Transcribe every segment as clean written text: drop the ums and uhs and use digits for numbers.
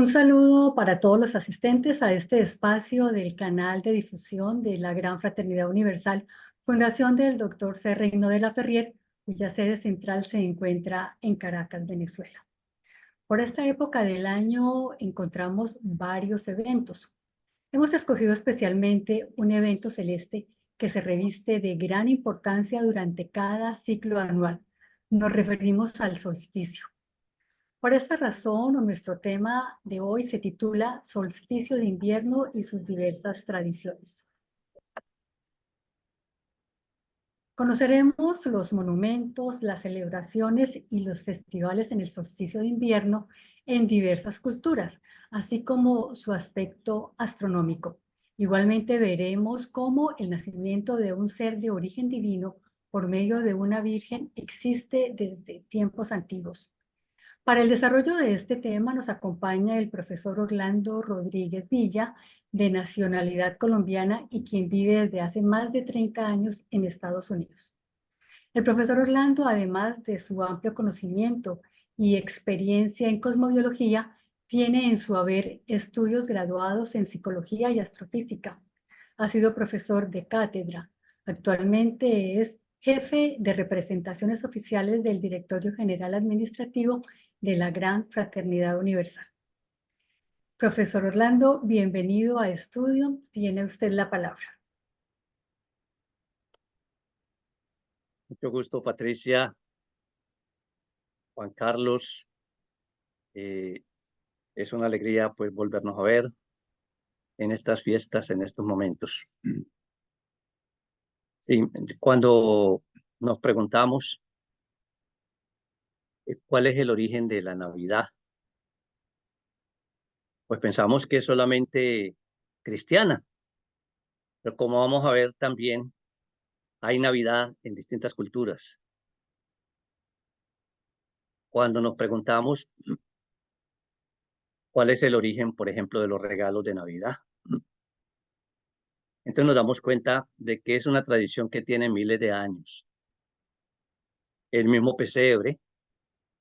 Un saludo para todos los asistentes a este espacio del canal de difusión de la Gran Fraternidad Universal, Fundación del Dr. C. Reino de la Ferrier, cuya sede central se encuentra en Caracas, Venezuela. Por esta época del año encontramos varios eventos. Hemos escogido especialmente un evento celeste que se reviste de gran importancia durante cada ciclo anual. Nos referimos al solsticio. Por esta razón, nuestro tema de hoy se titula Solsticio de invierno y sus diversas tradiciones. Conoceremos los monumentos, las celebraciones y los festivales en el solsticio de invierno en diversas culturas, así como su aspecto astronómico. Igualmente veremos cómo el nacimiento de un ser de origen divino por medio de una virgen existe desde tiempos antiguos. Para el desarrollo de este tema nos acompaña el profesor Orlando Rodríguez Villa, de nacionalidad colombiana y quien vive desde hace más de 30 años en Estados Unidos. El profesor Orlando, además de su amplio conocimiento y experiencia en cosmobiología, tiene en su haber estudios graduados en psicología y astrofísica. Ha sido profesor de cátedra. Actualmente es jefe de representaciones oficiales del Directorio General Administrativo de la Gran Fraternidad Universal. Profesor Orlando, bienvenido a estudio. Tiene usted la palabra. Mucho gusto, Patricia, Juan Carlos. Es una alegría pues volvernos a ver en estas fiestas, en estos momentos. Sí, cuando nos preguntamos cuál es el origen de la Navidad, pues pensamos que es solamente cristiana, pero como vamos a ver también, hay Navidad en distintas culturas. Cuando nos preguntamos cuál es el origen, por ejemplo, de los regalos de Navidad, entonces nos damos cuenta de que es una tradición que tiene miles de años. El mismo pesebre,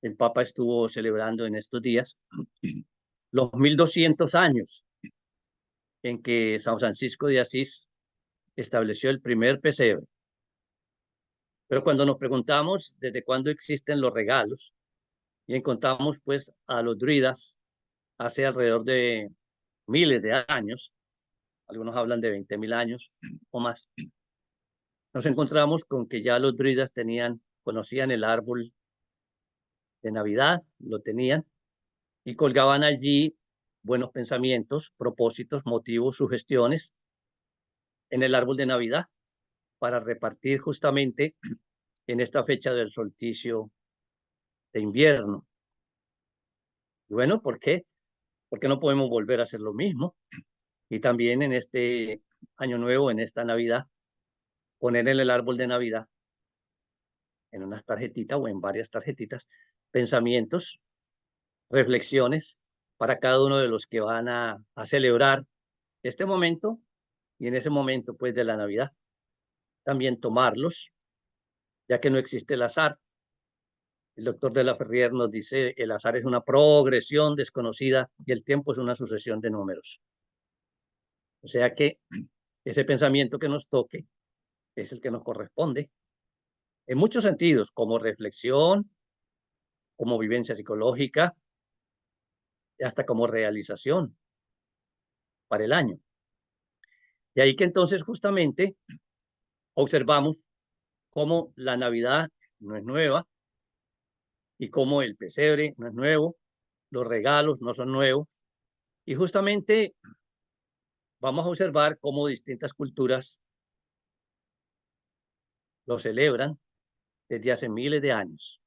el Papa estuvo celebrando en estos días los 1200 años en que San Francisco de Asís estableció el primer pesebre. Pero cuando nos preguntamos desde cuándo existen los regalos y encontramos pues a los druidas hace alrededor de miles de años, algunos hablan de 20.000 años o más, nos encontramos con que ya los druidas conocían el árbol de Navidad, lo tenían, y colgaban allí buenos pensamientos, propósitos, motivos, sugestiones en el árbol de Navidad para repartir justamente en esta fecha del solsticio de invierno. Y bueno, ¿por qué? Porque no podemos volver a hacer lo mismo. Y también en este año nuevo, en esta Navidad, poner en el árbol de Navidad, en unas tarjetitas o en varias tarjetitas, pensamientos, reflexiones para cada uno de los que van a celebrar este momento y en ese momento pues de la Navidad. También tomarlos, ya que no existe el azar. El doctor de la Ferrier nos dice, el azar es una progresión desconocida y el tiempo es una sucesión de números. O sea que ese pensamiento que nos toque es el que nos corresponde en muchos sentidos, como reflexión, como vivencia psicológica y hasta como realización para el año. Y ahí que entonces justamente observamos cómo la Navidad no es nueva y cómo el pesebre no es nuevo, los regalos no son nuevos. Y justamente vamos a observar cómo distintas culturas lo celebran desde hace miles de años.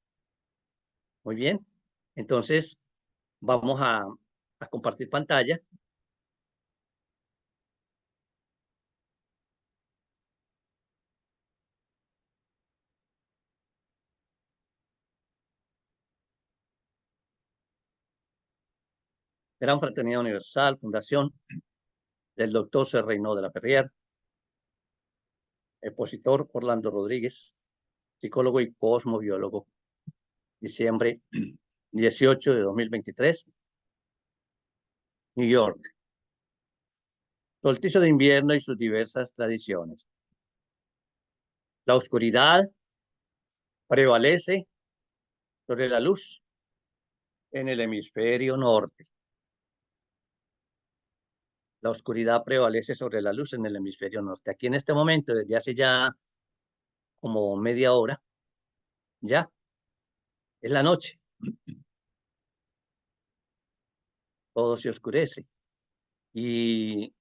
Muy bien, entonces vamos a compartir pantalla. Gran Fraternidad Universal, Fundación del Dr. C. Reino de la Ferrier, expositor Orlando Rodríguez, psicólogo y cosmobiólogo, diciembre 18 de 2023. New York. Solsticio de invierno y sus diversas tradiciones. La oscuridad prevalece sobre la luz en el hemisferio norte. La oscuridad prevalece sobre la luz en el hemisferio norte. Aquí en este momento, desde hace ya como media hora, ya es la noche. Todo se oscurece. Y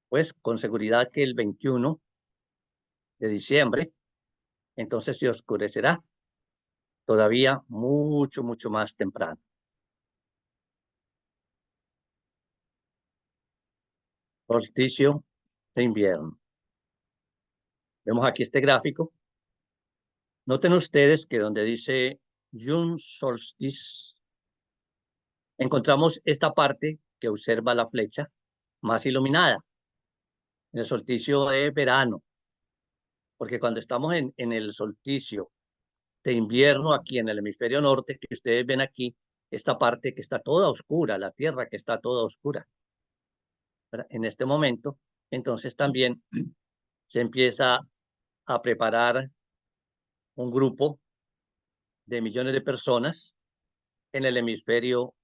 pues con seguridad que el 21 de diciembre, entonces se oscurecerá todavía mucho más temprano. Solsticio de invierno. Vemos aquí este gráfico. Noten ustedes que donde dice June Solstice, encontramos esta parte que observa la flecha más iluminada, en el solsticio de verano, porque cuando estamos en el solsticio de invierno aquí en el hemisferio norte, que ustedes ven aquí, esta parte que está toda oscura, la tierra que está toda oscura, ¿verdad? En este momento, entonces también se empieza a preparar un grupo de millones de personas en el hemisferio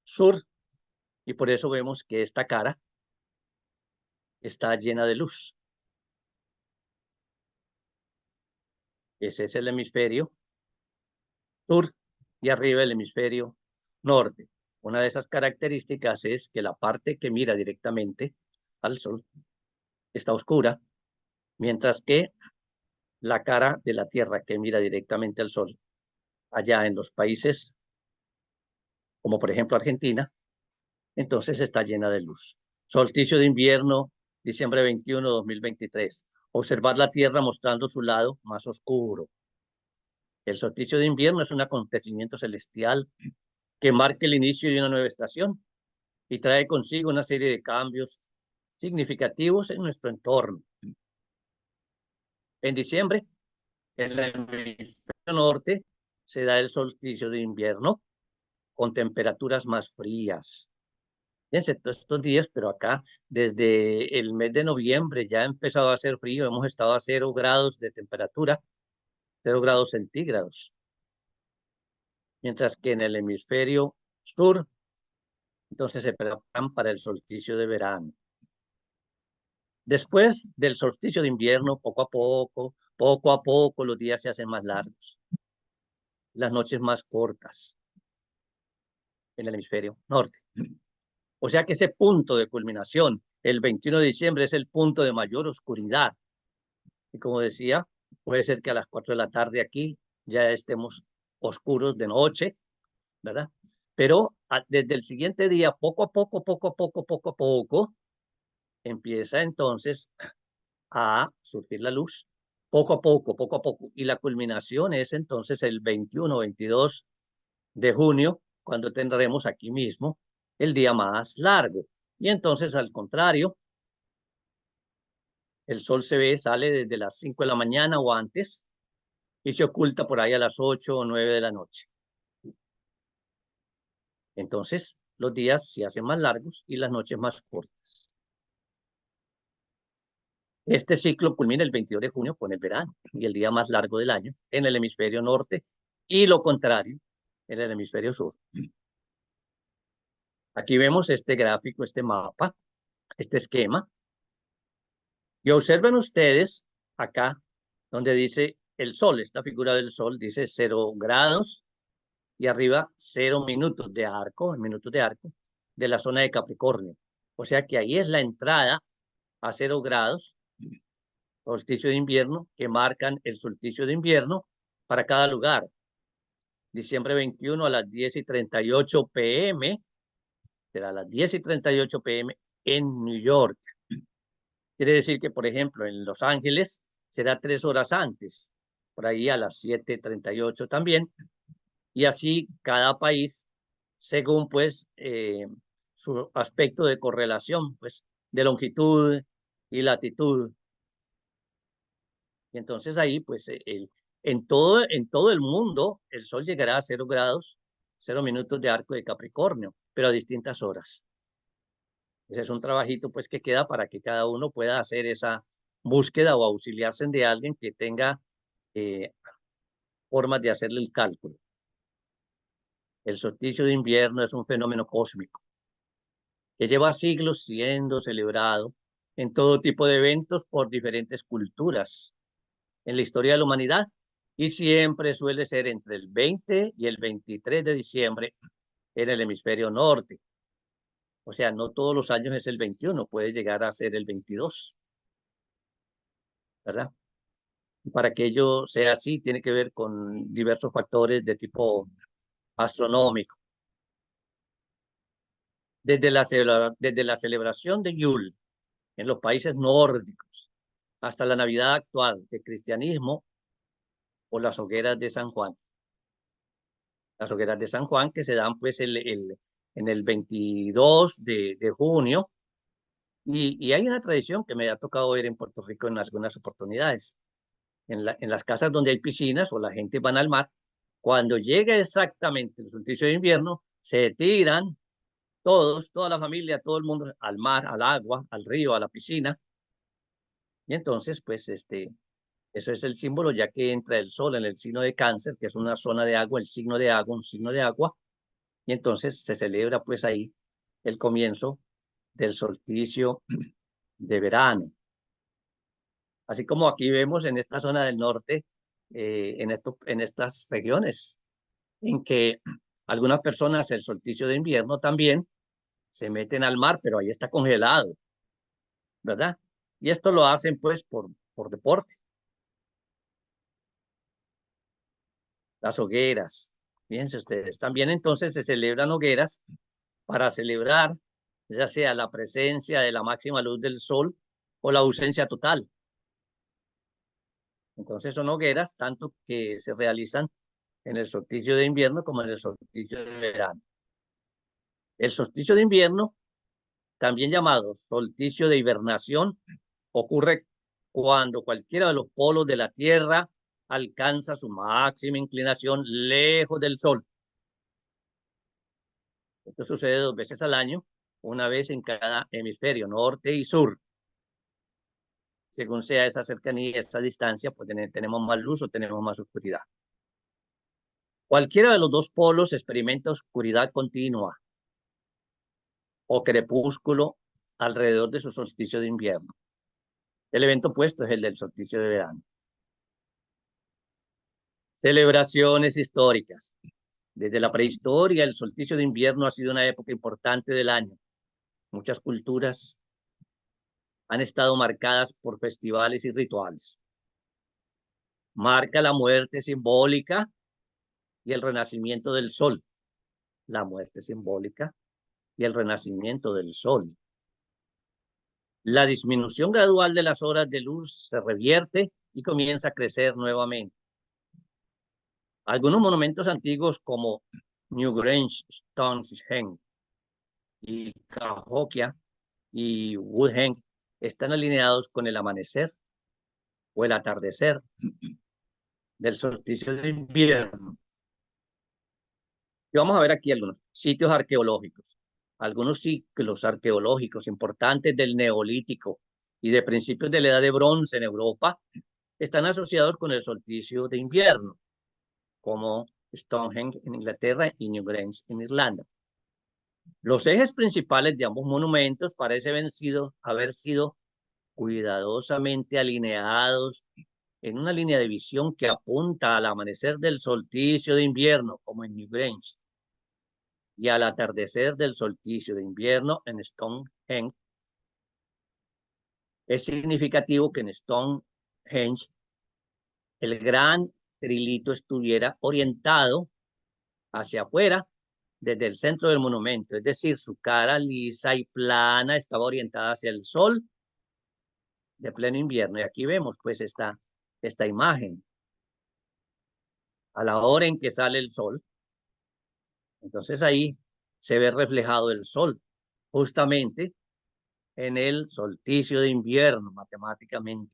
sur, y por eso vemos que esta cara está llena de luz. Ese es el hemisferio sur y arriba el hemisferio norte. Una de esas características es que la parte que mira directamente al sol está oscura, mientras que la cara de la Tierra que mira directamente al sol, allá en los países como por ejemplo Argentina, entonces está llena de luz. Solsticio de invierno, diciembre 21, 2023. Observar la Tierra mostrando su lado más oscuro. El solsticio de invierno es un acontecimiento celestial que marca el inicio de una nueva estación y trae consigo una serie de cambios significativos en nuestro entorno. En diciembre, en el hemisferio norte, se da el solsticio de invierno con temperaturas más frías. Fíjense, todos estos días, pero acá desde el mes de noviembre ya ha empezado a hacer frío, hemos estado a 0 grados de temperatura, 0 grados centígrados. Mientras que en el hemisferio sur, entonces se preparan para el solsticio de verano. Después del solsticio de invierno, poco a poco, los días se hacen más largos, las noches más cortas en el hemisferio norte. O sea que ese punto de culminación, el 21 de diciembre, es el punto de mayor oscuridad. Y como decía, puede ser que a las 4 de la tarde aquí ya estemos oscuros de noche, ¿verdad? Pero desde el siguiente día, poco a poco, empieza entonces a surgir la luz, poco a poco. Y la culminación es entonces el 21 o 22 de junio, cuando tendremos aquí mismo el día más largo. Y entonces, al contrario, el sol sale desde las 5 de la mañana o antes y se oculta por ahí a las 8 o 9 de la noche. Entonces, los días se hacen más largos y las noches más cortas. Este ciclo culmina el 22 de junio con el verano y el día más largo del año en el hemisferio norte y lo contrario en el hemisferio sur. Aquí vemos este gráfico, este mapa, este esquema. Y observen ustedes acá donde dice el sol, esta figura del sol dice 0 grados y arriba 0 minutos de arco, de la zona de Capricornio. O sea que ahí es la entrada a 0 grados, solsticio de invierno, que marcan el solsticio de invierno para cada lugar. Diciembre 21 a las 10:38 p.m., será a las 10:38 p.m. en New York. Quiere decir que, por ejemplo, en Los Ángeles será 3 horas antes, por ahí a las 7:38 también. Y así cada país, según pues su aspecto de correlación, pues de longitud y latitud. Y entonces ahí, pues en todo el mundo, el sol llegará a 0 grados, 0 minutos de arco de Capricornio, pero a distintas horas. Ese es un trabajito pues que queda para que cada uno pueda hacer esa búsqueda o auxiliarse de alguien que tenga eh, formas de hacerle el cálculo. El solsticio de invierno es un fenómeno cósmico que lleva siglos siendo celebrado en todo tipo de eventos por diferentes culturas en la historia de la humanidad y siempre suele ser entre el 20 y el 23 de diciembre en el hemisferio norte. O sea, no todos los años es el 21, puede llegar a ser el 22, ¿verdad? Y para que ello sea así, tiene que ver con diversos factores de tipo astronómico. Desde la celebración de Yule en los países nórdicos hasta la Navidad actual del cristianismo o las hogueras de San Juan. Las hogueras de San Juan que se dan pues en el 22 de junio y hay una tradición que me ha tocado ver en Puerto Rico en algunas oportunidades. En las casas donde hay piscinas o la gente van al mar, cuando llega exactamente el solsticio de invierno, se tiran todos, toda la familia, todo el mundo al mar, al agua, al río, a la piscina. Y entonces, pues, eso es el símbolo, ya que entra el sol en el signo de Cáncer, que es una zona de agua, el signo de agua, un signo de agua, y entonces se celebra, pues, ahí el comienzo del solsticio de verano. Así como aquí vemos en esta zona del norte, en estas regiones, en que algunas personas el solsticio de invierno también se meten al mar, pero ahí está congelado, ¿verdad? Y esto lo hacen pues por deporte. Las hogueras, fíjense ustedes, también entonces se celebran hogueras para celebrar ya sea la presencia de la máxima luz del sol o la ausencia total. Entonces son hogueras tanto que se realizan en el solsticio de invierno como en el solsticio de verano. El solsticio de invierno, también llamado solsticio de hibernación, ocurre cuando cualquiera de los polos de la Tierra alcanza su máxima inclinación lejos del Sol. Esto sucede 2 veces al año, una vez en cada hemisferio, norte y sur. Según sea esa cercanía, esa distancia, pues tenemos más luz o tenemos más oscuridad. Cualquiera de los dos polos experimenta oscuridad continua o crepúsculo alrededor de su solsticio de invierno. El evento opuesto es el del solsticio de verano. Celebraciones históricas. Desde la prehistoria, el solsticio de invierno ha sido una época importante del año. Muchas culturas han estado marcadas por festivales y rituales. Marca la muerte simbólica y el renacimiento del sol. La muerte simbólica y el renacimiento del sol. La disminución gradual de las horas de luz se revierte y comienza a crecer nuevamente. Algunos monumentos antiguos como Newgrange, Stonehenge y Cahokia y Woodhenge están alineados con el amanecer o el atardecer del solsticio de invierno. Y vamos a ver aquí algunos sitios arqueológicos, algunos ciclos arqueológicos importantes del Neolítico y de principios de la Edad de Bronce en Europa están asociados con el solsticio de invierno, como Stonehenge en Inglaterra y Newgrange en Irlanda. Los ejes principales de ambos monumentos parecen haber sido cuidadosamente alineados en una línea de visión que apunta al amanecer del solsticio de invierno, como en Newgrange, y al atardecer del solsticio de invierno en Stonehenge. Es significativo que en Stonehenge el gran trilito estuviera orientado hacia afuera desde el centro del monumento, es decir, su cara lisa y plana estaba orientada hacia el sol de pleno invierno. Y aquí vemos pues esta imagen. A la hora en que sale el sol, entonces ahí se ve reflejado el sol, justamente en el solsticio de invierno, matemáticamente.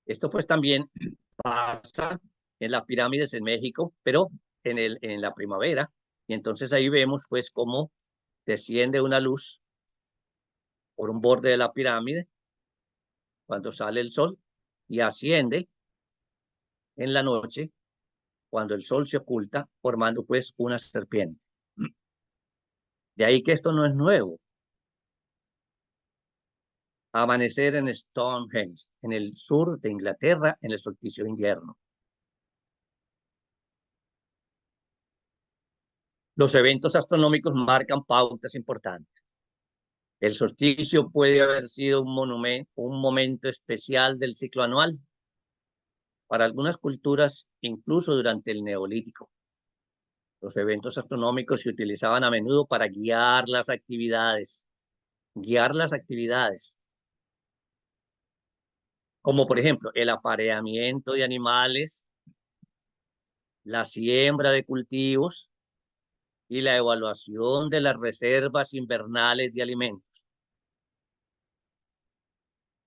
Esto pues también pasa en las pirámides en México, pero en la primavera. Y entonces ahí vemos pues cómo desciende una luz por un borde de la pirámide cuando sale el sol y asciende en la noche cuando el sol se oculta, formando pues una serpiente. De ahí que esto no es nuevo. Amanecer en Stonehenge, en el sur de Inglaterra, en el solsticio de invierno. Los eventos astronómicos marcan pautas importantes. El solsticio puede haber sido un momento especial del ciclo anual. Para algunas culturas, incluso durante el Neolítico. Los eventos astronómicos se utilizaban a menudo para guiar las actividades. Guiar las actividades. Como por ejemplo, el apareamiento de animales, la siembra de cultivos y la evaluación de las reservas invernales de alimentos.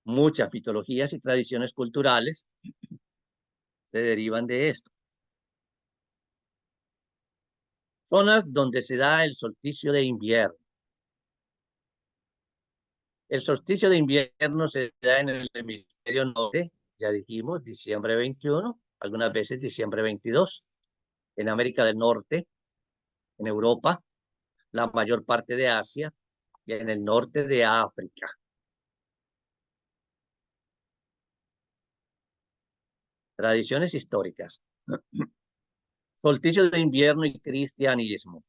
Muchas mitologías y tradiciones culturales se derivan de esto. Zonas donde se da el solsticio de invierno. El solsticio de invierno se da en el hemisferio norte, ya dijimos, diciembre 21, algunas veces diciembre 22, en América del Norte, en Europa, la mayor parte de Asia y en el norte de África. Tradiciones históricas. Solsticio de invierno y cristianismo.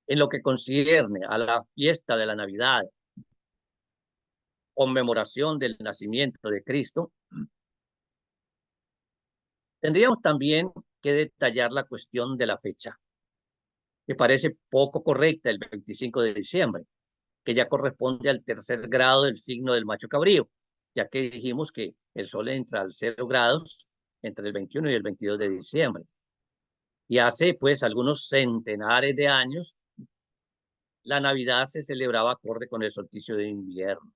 En lo que concierne a la fiesta de la Navidad, conmemoración del nacimiento de Cristo, tendríamos también que detallar la cuestión de la fecha, que parece poco correcta, el 25 de diciembre, que ya corresponde al tercer grado del signo del macho cabrío, ya que dijimos que el sol entra al 0 grados entre el 21 y el 22 de diciembre. Y hace pues algunos centenares de años, la Navidad se celebraba acorde con el solsticio de invierno.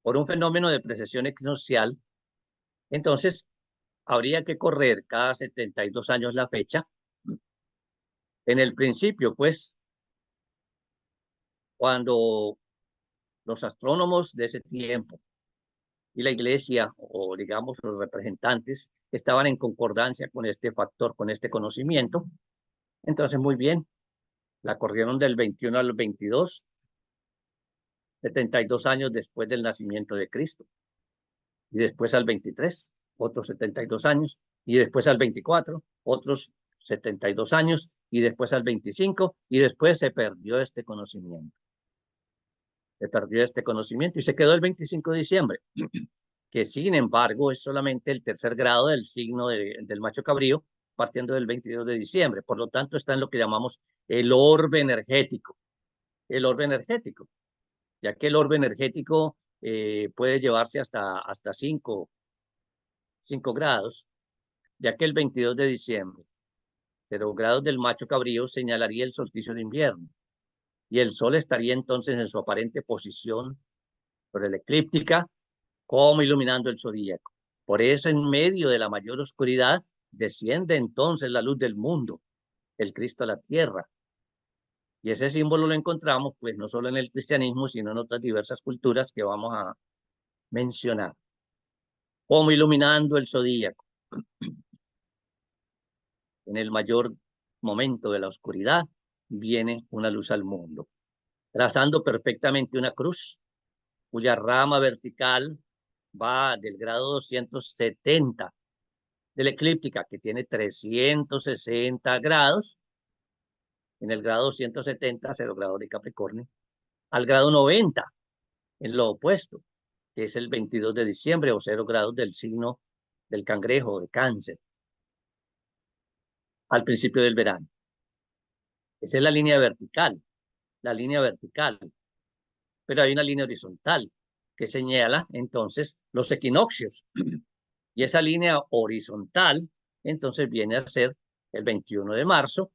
Por un fenómeno de precesión equinoccial, entonces habría que correr cada 72 años la fecha. En el principio, pues, cuando los astrónomos de ese tiempo y la iglesia, o digamos los representantes, estaban en concordancia con este factor, con este conocimiento, entonces muy bien, la corrieron del 21 al 22, 72 años después del nacimiento de Cristo, y después al 23, otros 72 años, y después al 24, otros 72 años, y después al 25, y después se perdió este conocimiento. Se perdió este conocimiento y se quedó el 25 de diciembre, que sin embargo es solamente el tercer grado del signo del macho cabrío, partiendo del 22 de diciembre. Por lo tanto, está en lo que llamamos el orbe energético. El orbe energético, ya que el orbe energético puede llevarse hasta 5 grados, ya que el 22 de diciembre, 0 grados del macho cabrío señalaría el solsticio de invierno, y el sol estaría entonces en su aparente posición sobre la eclíptica, como iluminando el zodíaco. Por eso, en medio de la mayor oscuridad, desciende entonces la luz del mundo, el Cristo a la tierra. Y ese símbolo lo encontramos, pues, no solo en el cristianismo, sino en otras diversas culturas que vamos a mencionar. Como iluminando el zodíaco. En el mayor momento de la oscuridad, viene una luz al mundo, trazando perfectamente una cruz, cuya rama vertical va del grado 270 de la eclíptica, que tiene 360 grados, en el grado 170, 0 grados de Capricornio, al grado 90, en lo opuesto, que es el 22 de diciembre o 0 grados del signo del cangrejo, de Cáncer, al principio del verano. Esa es la línea vertical, pero hay una línea horizontal que señala entonces los equinoccios. Y esa línea horizontal entonces viene a ser el 21 de marzo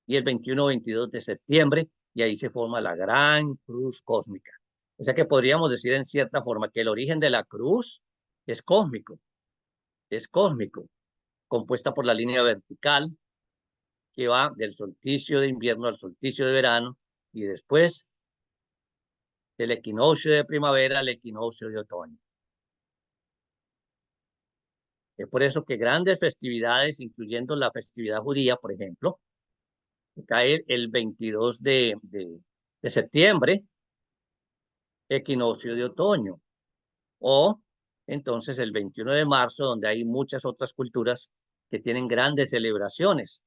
y el 21-22 de septiembre, y ahí se forma la gran cruz cósmica. O sea que podríamos decir en cierta forma que el origen de la cruz es cósmico, compuesta por la línea vertical que va del solsticio de invierno al solsticio de verano y después del equinoccio de primavera al equinoccio de otoño. Es por eso que grandes festividades, incluyendo la festividad judía, por ejemplo, que cae el 22 de septiembre, equinoccio de otoño, o entonces el 21 de marzo, donde hay muchas otras culturas que tienen grandes celebraciones,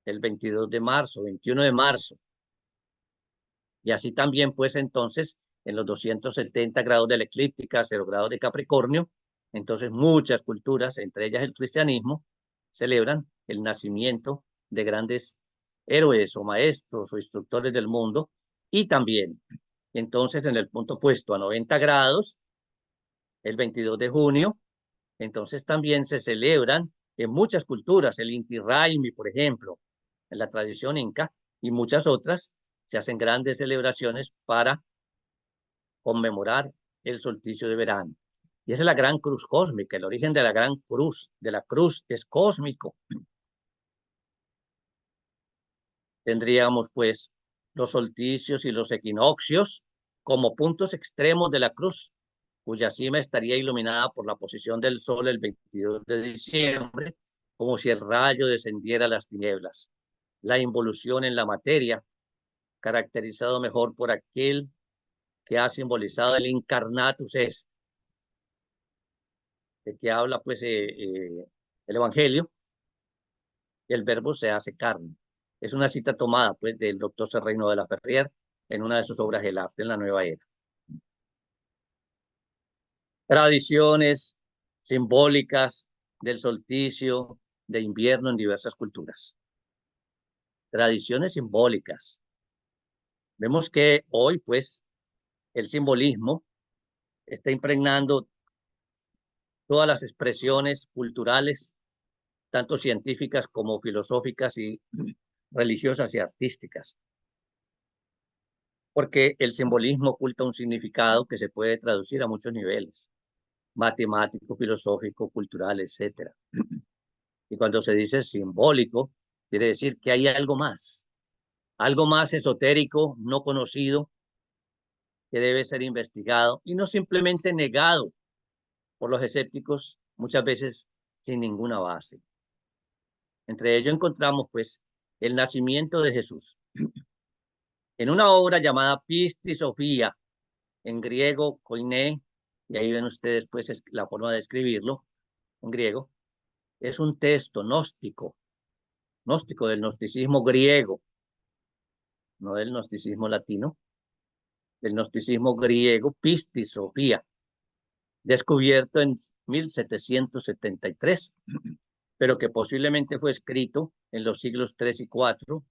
el 22 de marzo, 21 de marzo. Y así también, pues entonces, en los 270 grados de la eclíptica, 0 grados de Capricornio, entonces muchas culturas, entre ellas el cristianismo, celebran el nacimiento de grandes héroes o maestros o instructores del mundo. Y también, entonces, en el punto opuesto a 90 grados, el 22 de junio, entonces también se celebran en muchas culturas, el Inti Raymi, por ejemplo, en la tradición inca, y muchas otras, se hacen grandes celebraciones para conmemorar el solsticio de verano. Y esa es la gran cruz cósmica, el origen de la gran cruz, de la cruz es cósmico. Tendríamos pues los solsticios y los equinoccios como puntos extremos de la cruz, cuya cima estaría iluminada por la posición del sol el 22 de diciembre, como si el rayo descendiera a las tinieblas. La involución en la materia, caracterizado mejor por aquel que ha simbolizado el incarnatus est, de que habla pues el Evangelio, el verbo se hace carne. Es una cita tomada pues del doctor Serrano de la Ferrier en una de sus obras El arte en la nueva era. Tradiciones simbólicas del solsticio de invierno en diversas culturas. Tradiciones simbólicas. Vemos que hoy pues el simbolismo está impregnando todas las expresiones culturales, tanto científicas como filosóficas y religiosas y artísticas, porque el simbolismo oculta un significado que se puede traducir a muchos niveles, matemático, filosófico, cultural, etc. Y cuando se dice simbólico, quiere decir que hay algo más esotérico, no conocido, que debe ser investigado y no simplemente negado por los escépticos, muchas veces sin ninguna base. Entre ellos encontramos, pues, el nacimiento de Jesús. En una obra llamada Pisti Sofía, en griego, koiné, y ahí ven ustedes, pues, la forma de escribirlo, en griego, es un texto gnóstico del gnosticismo griego, no del gnosticismo latino, del gnosticismo griego, Pisti Sofía, descubierto en 1773, pero que posiblemente fue escrito en los siglos 3 y 4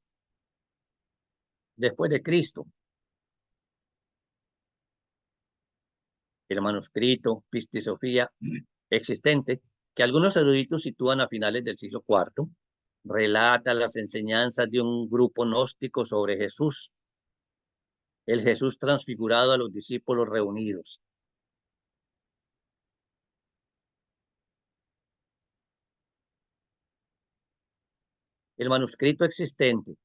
después de Cristo. El manuscrito Pisti Sofía existente, que algunos eruditos sitúan a finales del siglo IV, relata las enseñanzas de un grupo gnóstico sobre Jesús, el Jesús transfigurado a los discípulos reunidos. El manuscrito existente,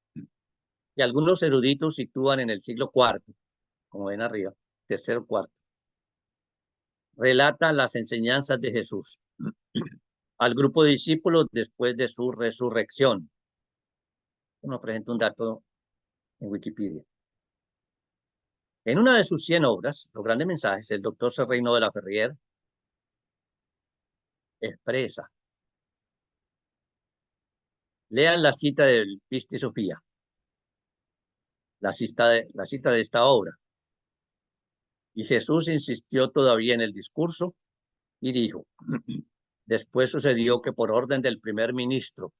que algunos eruditos sitúan en el siglo IV, como ven arriba, tercero, cuarto, relata las enseñanzas de Jesús al grupo de discípulos después de su resurrección. Nos presenta un dato en Wikipedia. En una de sus 100 obras, Los Grandes Mensajes, el doctor Serrano de la Ferrier expresa. Lean la cita del Pisti Sofía, la cita de esta obra. Y Jesús insistió todavía en el discurso y dijo, después sucedió que por orden del primer ministro,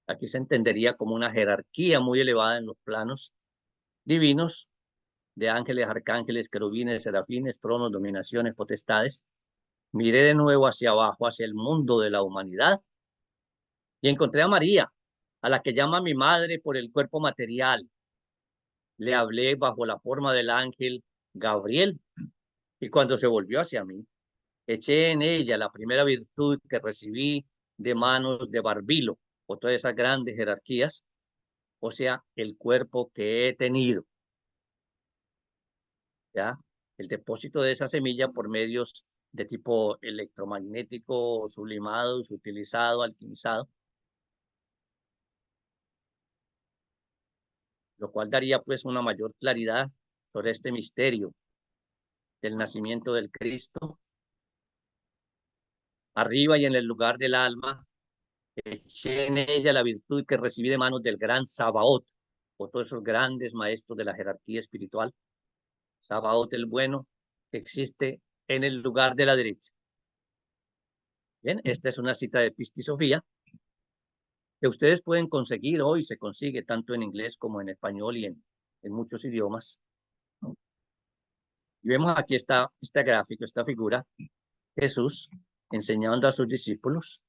aquí se entendería como una jerarquía muy elevada en los planos divinos, de ángeles, arcángeles, querubines, serafines, tronos, dominaciones, potestades, miré de nuevo hacia abajo, hacia el mundo de la humanidad, y encontré a María, a la que llama mi madre por el cuerpo material. Le hablé bajo la forma del ángel Gabriel, y cuando se volvió hacia mí, eché en ella la primera virtud que recibí de manos de Barbilo, o todas esas grandes jerarquías, o sea, el cuerpo que he tenido, ¿ya? El depósito de esa semilla por medios de tipo electromagnético, sublimado, sutilizado, alquimizado, lo cual daría pues una mayor claridad sobre este misterio del nacimiento del Cristo. Arriba y en el lugar del alma, eché en ella la virtud que recibí de manos del gran Sabaoth, o todos esos grandes maestros de la jerarquía espiritual. Sabaoth el bueno, que existe en el lugar de la derecha. Bien, esta es una cita de Pistisofía que ustedes pueden conseguir hoy, se consigue tanto en inglés como en español y en muchos idiomas. Y vemos aquí este gráfico, esta figura, Jesús enseñando a sus discípulos.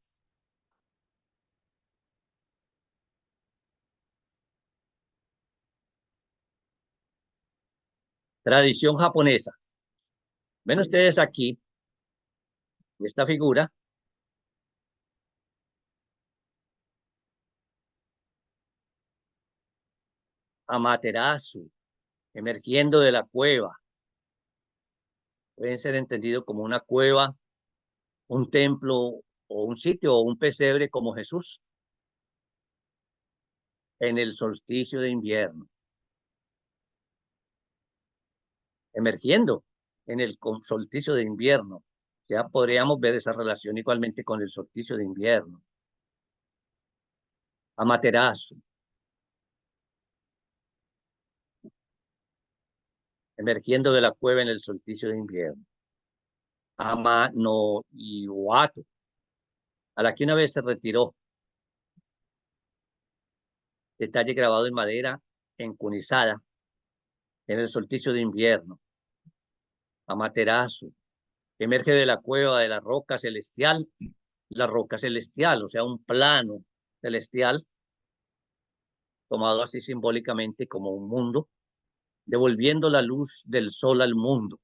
Tradición japonesa. Ven ustedes aquí esta figura. Amaterasu, emergiendo de la cueva. Pueden ser entendidos como una cueva, un templo o un sitio o un pesebre como Jesús en el solsticio de invierno. Emergiendo en el solsticio de invierno. Ya podríamos ver esa relación igualmente con el solsticio de invierno. Amaterasu. Emergiendo de la cueva en el solsticio de invierno. Ama no Iwatu, a la que una vez se retiró. Detalle grabado en madera encunizada en el solsticio de invierno. Amaterasu. Emerge de la cueva de la roca celestial, o sea, un plano celestial, tomado así simbólicamente como un mundo, devolviendo la luz del sol al mundo.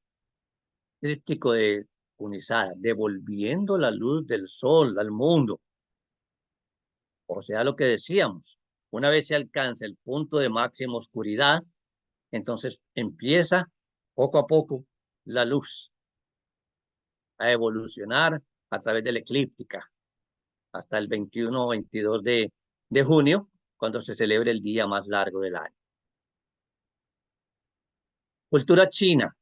Tríptico de Cunizada, devolviendo la luz del sol al mundo. O sea, lo que decíamos, una vez se alcanza el punto de máxima oscuridad, entonces empieza poco a poco la luz a evolucionar a través de la eclíptica hasta el 21 o 22 de junio, cuando se celebra el día más largo del año. Cultura china.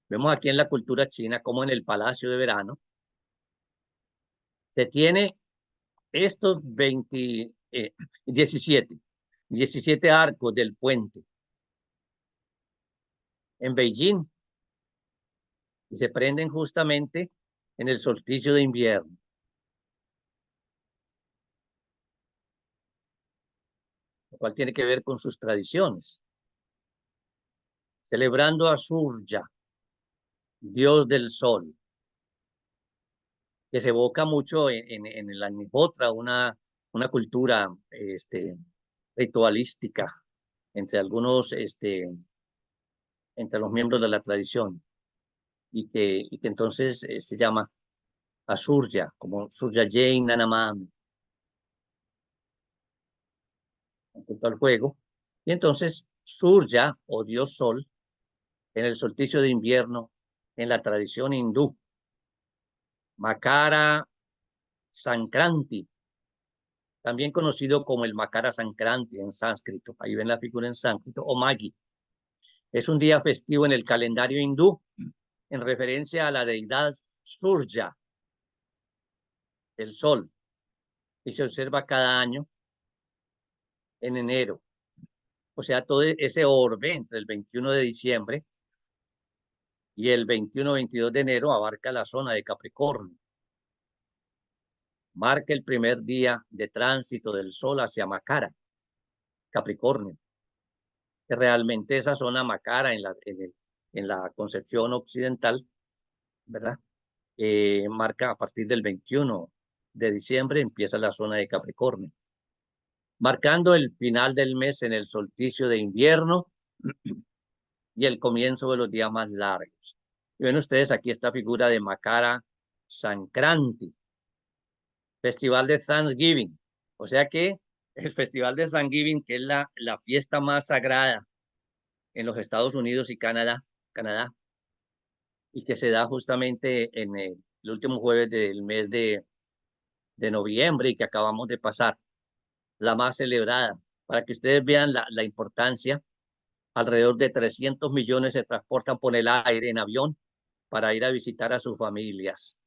Vemos aquí en la cultura china como en el Palacio de Verano se tiene estos 17 arcos del puente en Beijing y se prenden justamente en el solsticio de invierno. Lo cual tiene que ver con sus tradiciones. Celebrando a Surya, dios del sol, que se evoca mucho en el Agnihotra, una cultura ritualística entre algunos, entre los miembros de la tradición, y que entonces se llama a Surya, como Surya Jain Nanamami, junto al juego. Y entonces Surya, o dios sol, en el solsticio de invierno, en la tradición hindú, Makara Sankranti, también conocido como el Makara Sankranti en sánscrito, ahí ven la figura en sánscrito, o Magi. Es un día festivo en el calendario hindú, en referencia a la deidad Surya, el sol, y se observa cada año en enero. O sea, todo ese orbe entre el 21 de diciembre y el 21-22 de enero abarca la zona de Capricornio. Marca el primer día de tránsito del sol hacia Makara, Capricornio, que realmente esa zona Makara en la concepción occidental, ¿verdad? Marca a partir del 21 de diciembre empieza la zona de Capricornio, marcando el final del mes en el solsticio de invierno y el comienzo de los días más largos. Y ven ustedes aquí esta figura de Makara Sankranti, festival de Thanksgiving, O sea que el Festival de Thanksgiving, que es la fiesta más sagrada en los Estados Unidos y Canadá, y que se da justamente en el último jueves del mes de noviembre y que acabamos de pasar, la más celebrada, para que ustedes vean la importancia. Alrededor de 300 millones se transportan por el aire en avión para ir a visitar a sus familias.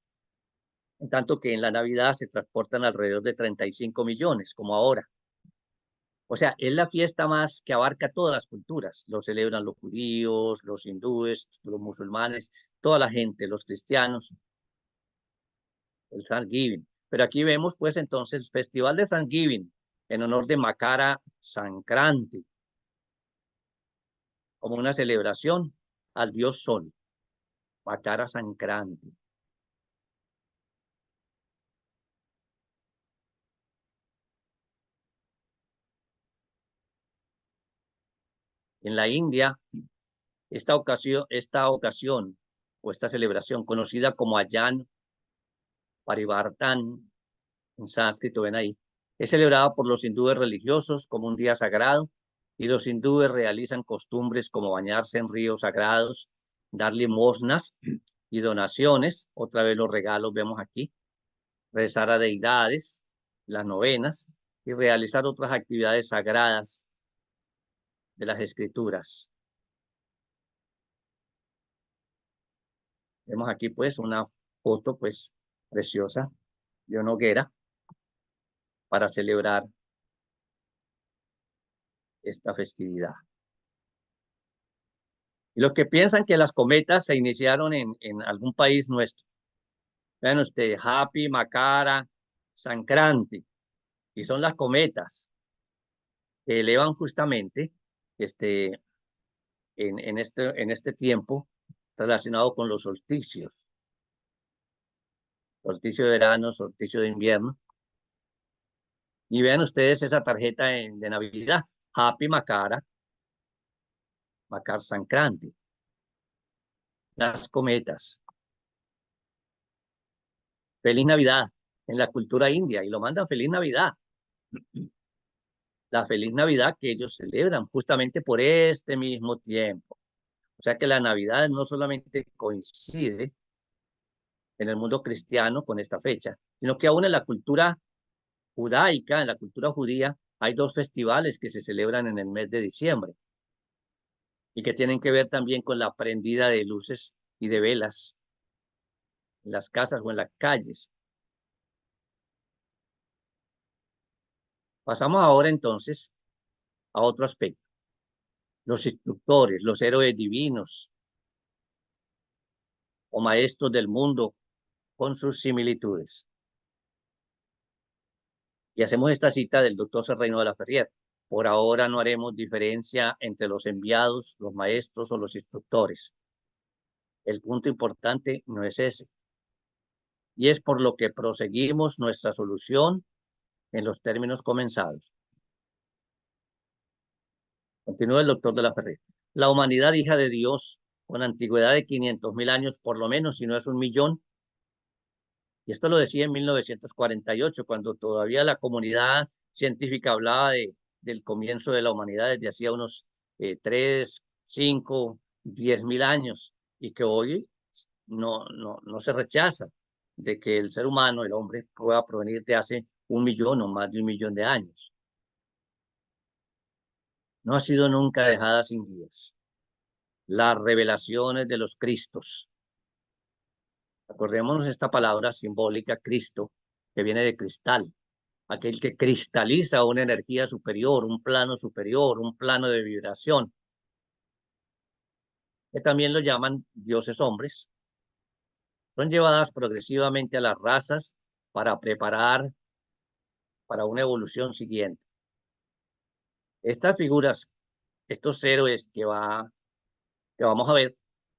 En tanto que en la Navidad se transportan alrededor de 35 millones, como ahora. O sea, es la fiesta más que abarca todas las culturas. Lo celebran los judíos, los hindúes, los musulmanes, toda la gente, los cristianos, el Thanksgiving. Pero aquí vemos pues entonces el Festival de Thanksgiving en honor de Makara Sankranti, como una celebración al dios Sol, Makara Sankranti. En la India, esta ocasión o esta celebración, conocida como Ayan Parivartan, en sánscrito, ven ahí, es celebrada por los hindúes religiosos como un día sagrado y los hindúes realizan costumbres como bañarse en ríos sagrados, dar limosnas y donaciones, otra vez los regalos vemos aquí, rezar a deidades, las novenas y realizar otras actividades sagradas de las escrituras. Vemos aquí pues una foto pues preciosa de una hoguera para celebrar esta festividad. Y los que piensan que las cometas se iniciaron en algún país nuestro, vean ustedes, Happy, Makara, Sankranti, y son las cometas que elevan justamente este, en este tiempo relacionado con los solsticios, solsticio de verano, solsticio de invierno. Y vean ustedes esa tarjeta de Navidad, Happy Makara, Makar Sankranti, las cometas. Feliz Navidad en la cultura india y lo mandan Feliz Navidad. La Feliz Navidad que ellos celebran justamente por este mismo tiempo. O sea que la Navidad no solamente coincide en el mundo cristiano con esta fecha, sino que aún en la cultura judaica, en la cultura judía, hay dos festivales que se celebran en el mes de diciembre y que tienen que ver también con la prendida de luces y de velas en las casas o en las calles. Pasamos ahora entonces a otro aspecto. Los instructores, los héroes divinos o maestros del mundo con sus similitudes. Y hacemos esta cita del doctor Serrano de la Ferrier. Por ahora no haremos diferencia entre los enviados, los maestros o los instructores. El punto importante no es ese. Y es por lo que proseguimos nuestra solución en los términos comenzados. Continúa el doctor de la Ferrier. La humanidad, hija de Dios, con antigüedad de 500.000 años, por lo menos, si no es 1.000.000, y esto lo decía en 1948, cuando todavía la comunidad científica hablaba del comienzo de la humanidad desde hacía unos 3, 5, 10.000 años, y que hoy no se rechaza de que el ser humano, el hombre, pueda provenir de hace 1.000.000 o más de 1.000.000 de años. No ha sido nunca dejada sin guías. Las revelaciones de los Cristos. Acordémonos esta palabra simbólica, Cristo, que viene de cristal, aquel que cristaliza una energía superior, un plano de vibración, que también lo llaman dioses hombres. Son llevadas progresivamente a las razas para preparar para una evolución siguiente. Estas figuras, estos héroes que vamos a ver,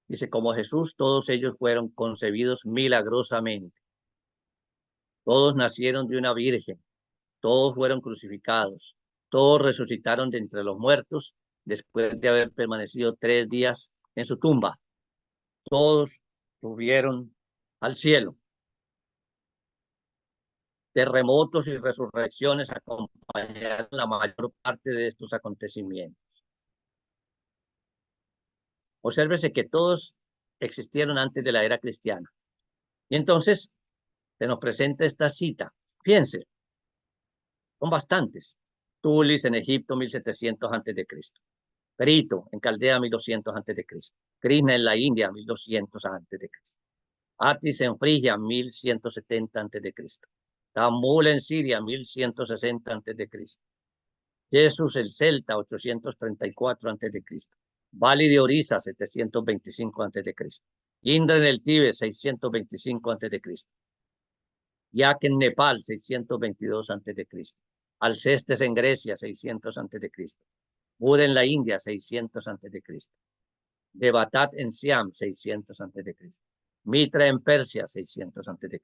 dice, como Jesús, todos ellos fueron concebidos milagrosamente. Todos nacieron de una virgen, todos fueron crucificados, todos resucitaron de entre los muertos después de haber permanecido 3 días en su tumba. Todos subieron al cielo. terremotos y resurrecciones acompañaron la mayor parte de estos acontecimientos. Obsérvese que todos existieron antes de la era cristiana. Y entonces se nos presenta esta cita. Fíjense, son bastantes. Tulis en Egipto, 1700 a.C. Crito en Caldea, 1200 a.C. Krishna en la India, 1200 a.C. Atis en Frigia, 1170 a.C. Tamul en Siria, 1160 a.C. Jesús el Celta, 834 a.C. Bali de Orisa, 725 a.C. Indra en el Tíbet, 625 a.C. Yak en Nepal, 622 a.C. Alcestes en Grecia, 600 a.C. Buda en la India, 600 a.C. Devatat en Siam, 600 a.C. Mitra en Persia, 600 a.C.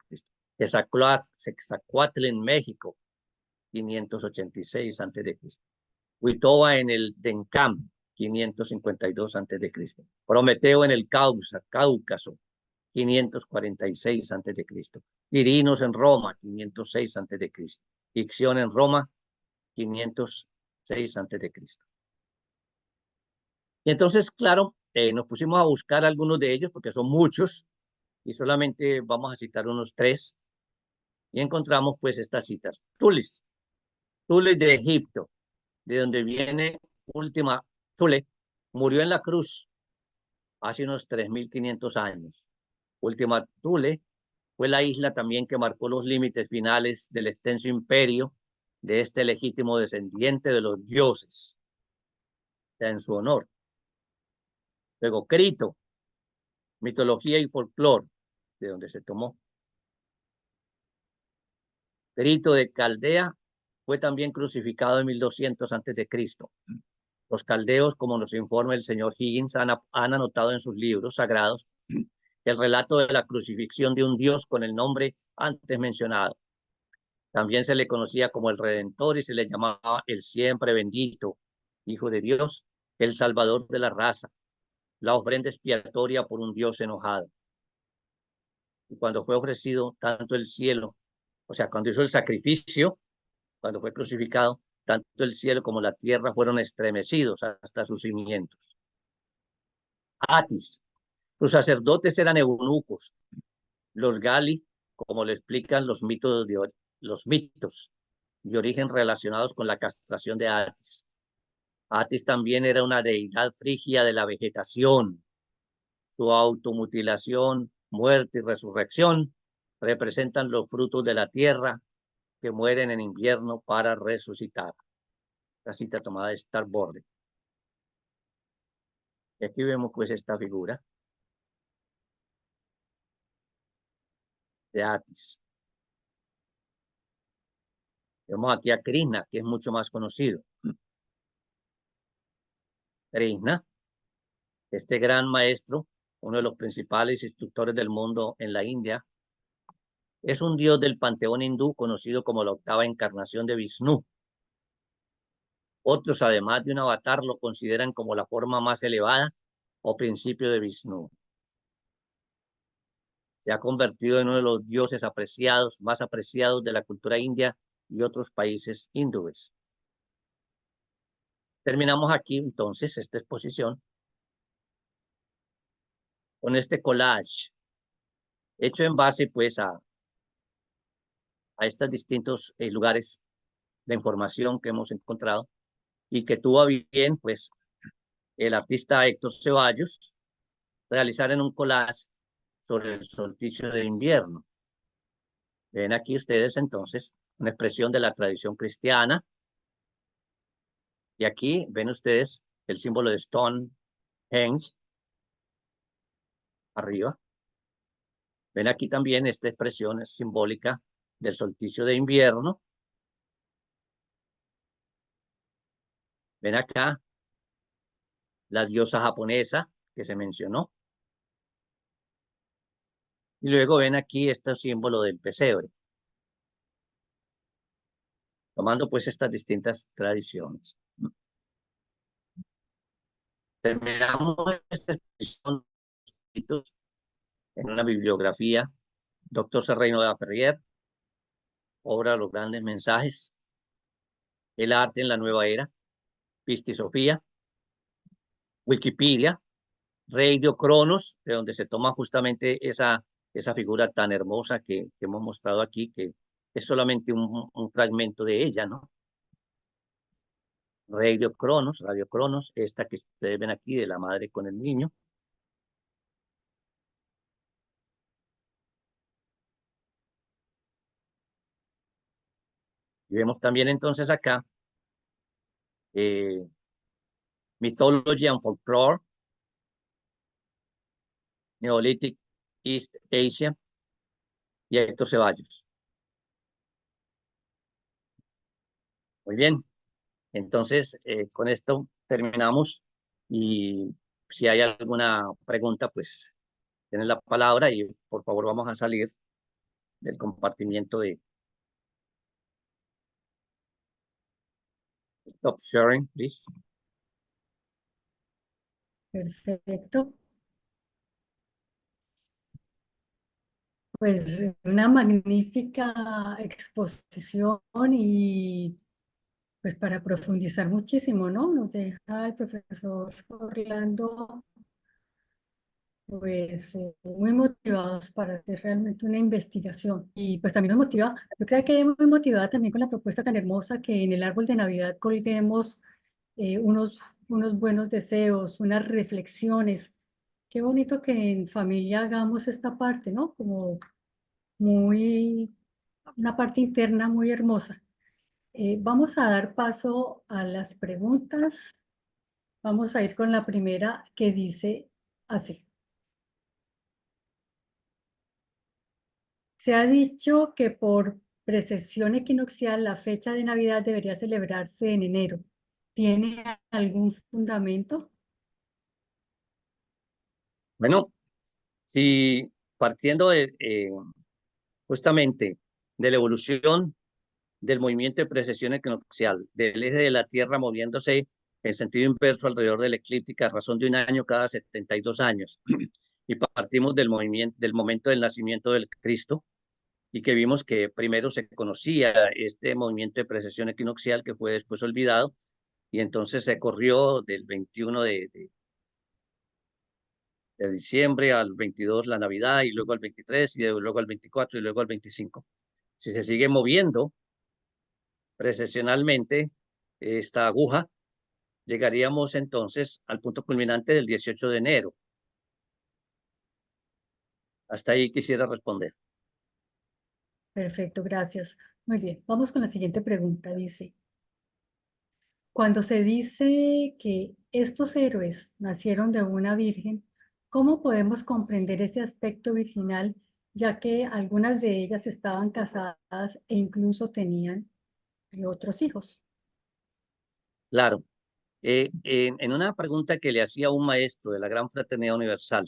Quetzalcóatl en México, 586 a.C. Huitoba en el Dencam, 552 a.C. Prometeo en el Cáucaso, 546 a.C. Quirinos en Roma, 506 a.C. Icción en Roma, 506 a.C. Y entonces, claro, nos pusimos a buscar algunos de ellos porque son muchos y solamente vamos a citar unos 3 y encontramos pues estas citas. Tulis de Egipto, de donde viene última Thule, murió en la cruz hace unos 3500 años. Última Thule fue la isla también que marcó los límites finales del extenso imperio de este legítimo descendiente de los dioses, en su honor. Luego, Crito, mitología y folclore, de donde se tomó. Crito de Caldea fue también crucificado en 1200 a.C. Los caldeos, como nos informa el señor Higgins, han anotado en sus libros sagrados el relato de la crucifixión de un dios con el nombre antes mencionado. También se le conocía como el Redentor y se le llamaba el siempre bendito, Hijo de Dios, el Salvador de la raza, la ofrenda expiatoria por un Dios enojado. Y cuando fue ofrecido tanto el cielo, o sea, cuando hizo el sacrificio, cuando fue crucificado, tanto el cielo como la tierra fueron estremecidos hasta sus cimientos. Atis, sus sacerdotes eran eunucos. Los Gali, como le explican los mitos de origen relacionados con la castración de Atis. Atis también era una deidad frigia de la vegetación. Su automutilación, muerte y resurrección representan los frutos de la tierra que mueren en invierno para resucitar. La cita tomada de Starboard. Y aquí vemos pues esta figura de Atis. Vemos aquí a Krishna, que es mucho más conocido. Krishna, este gran maestro, uno de los principales instructores del mundo en la India, es un dios del panteón hindú conocido como la octava encarnación de Vishnu. Otros, además de un avatar, lo consideran como la forma más elevada o principio de Vishnu. Se ha convertido en uno de los dioses más apreciados de la cultura india y otros países hindúes. Terminamos aquí entonces esta exposición con este collage hecho en base pues a estos distintos lugares de información que hemos encontrado y que tuvo a bien pues el artista Héctor Ceballos realizar en un collage sobre el solsticio de invierno. Ven aquí ustedes entonces una expresión de la tradición cristiana y aquí ven ustedes el símbolo de Stonehenge arriba. Ven aquí también esta expresión simbólica del solsticio de invierno. Ven acá la diosa japonesa que se mencionó. Y luego ven aquí este símbolo del pesebre. Tomando pues estas distintas tradiciones. Terminamos esta exposición en una bibliografía, Dr. Serrano de la Ferrier, obra Los Grandes Mensajes, El Arte en la Nueva Era, Pistisofía, Wikipedia, Radio Cronos, de donde se toma justamente esa figura tan hermosa que hemos mostrado aquí, que es solamente un fragmento de ella, ¿no? Radio Cronos, esta que ustedes ven aquí de la madre con el niño. Y vemos también entonces acá Mythology and Folklore, Neolithic East Asia y Héctor Ceballos. Muy bien, entonces con esto terminamos y si hay alguna pregunta, pues tienen la palabra y por favor vamos a salir del compartimiento de Stop Sharing, please. Perfecto. Pues una magnífica exposición y pues para profundizar muchísimo, ¿no? Nos deja el profesor Orlando pues muy motivados para hacer realmente una investigación. Y pues también nos motiva, yo creo que muy motivada también con la propuesta tan hermosa que en el árbol de Navidad colguemos unos buenos deseos, unas reflexiones. Qué bonito que en familia hagamos esta parte, ¿no? Como muy, una parte interna muy hermosa. Vamos a dar paso a las preguntas. Vamos a ir con la primera que dice así. Se ha dicho que por precesión equinoccial la fecha de Navidad debería celebrarse en enero. ¿Tiene algún fundamento? Bueno, si partiendo justamente de la evolución del movimiento de precesión equinoccial, del eje de la Tierra moviéndose en sentido inverso alrededor de la eclíptica a razón de un año cada 72 años, y partimos del momento del nacimiento del Cristo, y que vimos que primero se conocía este movimiento de precesión equinoccial que fue después olvidado, y entonces se corrió del 21 de diciembre al 22 la Navidad, y luego al 23, y luego al 24, y luego al 25. Si se sigue moviendo precesionalmente esta aguja, llegaríamos entonces al punto culminante del 18 de enero. Hasta ahí quisiera responder. Perfecto, gracias. Muy bien, vamos con la siguiente pregunta. Dice, cuando se dice que estos héroes nacieron de una virgen, ¿cómo podemos comprender ese aspecto virginal, ya que algunas de ellas estaban casadas e incluso tenían otros hijos? Claro, en una pregunta que le hacía un maestro de la Gran Fraternidad Universal,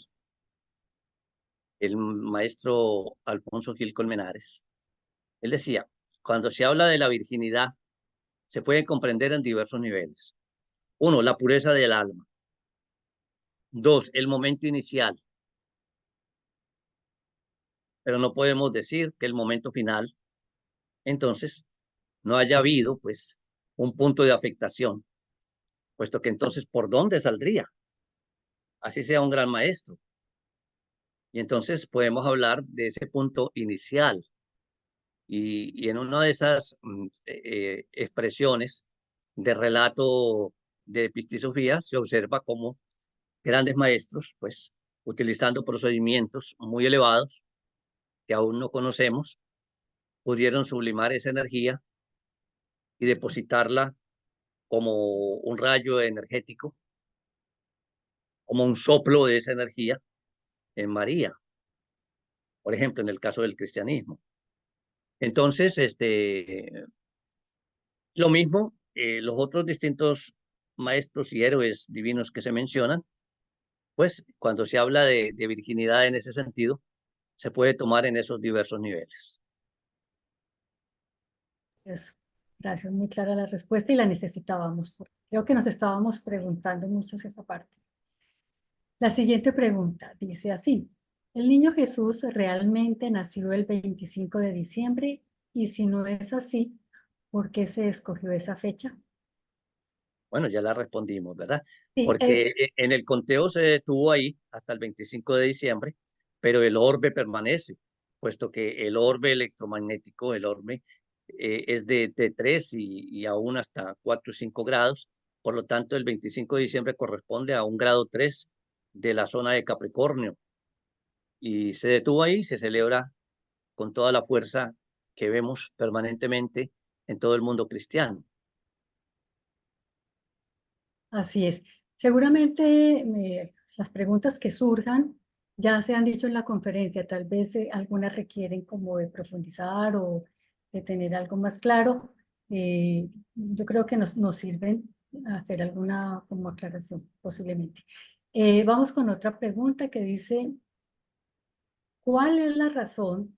el maestro Alfonso Gil Colmenares, él decía, cuando se habla de la virginidad, se puede comprender en diversos niveles. Uno, la pureza del alma. Dos, el momento inicial. Pero no podemos decir que el momento final, entonces, no haya habido, pues, un punto de afectación, puesto que entonces, ¿por dónde saldría? Así sea un gran maestro. Y entonces podemos hablar de ese punto inicial. Y en una de esas expresiones de relato de epistisofía se observa cómo grandes maestros, pues, utilizando procedimientos muy elevados que aún no conocemos, pudieron sublimar esa energía y depositarla como un rayo energético, como un soplo de esa energía en María, por ejemplo, en el caso del cristianismo. Entonces, lo mismo, los otros distintos maestros y héroes divinos que se mencionan, pues cuando se habla de virginidad en ese sentido, se puede tomar en esos diversos niveles. Eso. Gracias, muy clara la respuesta y la necesitábamos, porque creo que nos estábamos preguntando muchos esa parte. La siguiente pregunta dice así, ¿el niño Jesús realmente nació el 25 de diciembre Y si no es así, ¿por qué se escogió esa fecha? Bueno, ya la respondimos, ¿verdad? Sí, Porque en el conteo se detuvo ahí hasta el 25 de diciembre, pero el orbe permanece, puesto que el orbe electromagnético, el orbe, es de 3 y aún hasta 4 o 5 grados. Por lo tanto, el 25 de diciembre corresponde a un grado 3 de la zona de Capricornio. Y se detuvo ahí, se celebra con toda la fuerza que vemos permanentemente en todo el mundo cristiano. así es. Seguramente las preguntas que surjan ya se han dicho en la conferencia, tal vez algunas requieren como de profundizar o de tener algo más claro. Yo creo que nos sirven hacer alguna como aclaración posiblemente. Vamos con otra pregunta que dice, ¿cuál es la razón